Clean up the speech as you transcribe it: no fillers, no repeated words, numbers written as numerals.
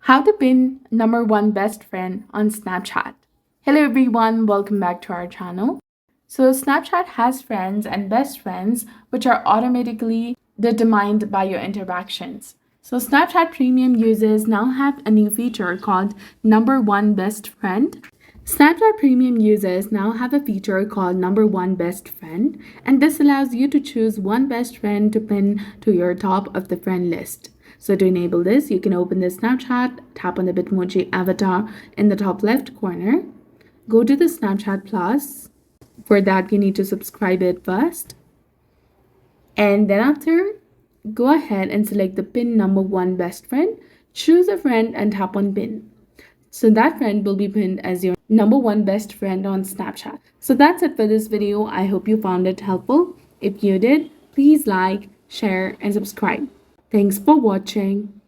How to pin number one best friend on Snapchat. Hello everyone, welcome back to our channel. So Snapchat has friends and best friends which are automatically determined by your interactions. So Snapchat Premium users now have a new feature called number one best friend. Snapchat Premium users now have a feature called Number One Best Friend, and this allows you to choose one best friend to pin to your top of the friend list. So to enable this, you can open the Snapchat, tap on the Bitmoji avatar in the top left corner, go to the Snapchat Plus. For that, you need to subscribe it first. And then after, go ahead and select the pin number one best friend, choose a friend and tap on pin. So that friend will be pinned as your number one best friend on Snapchat. So that's it for this video. I hope you found it helpful. If you did, please like, share, and subscribe. Thanks for watching.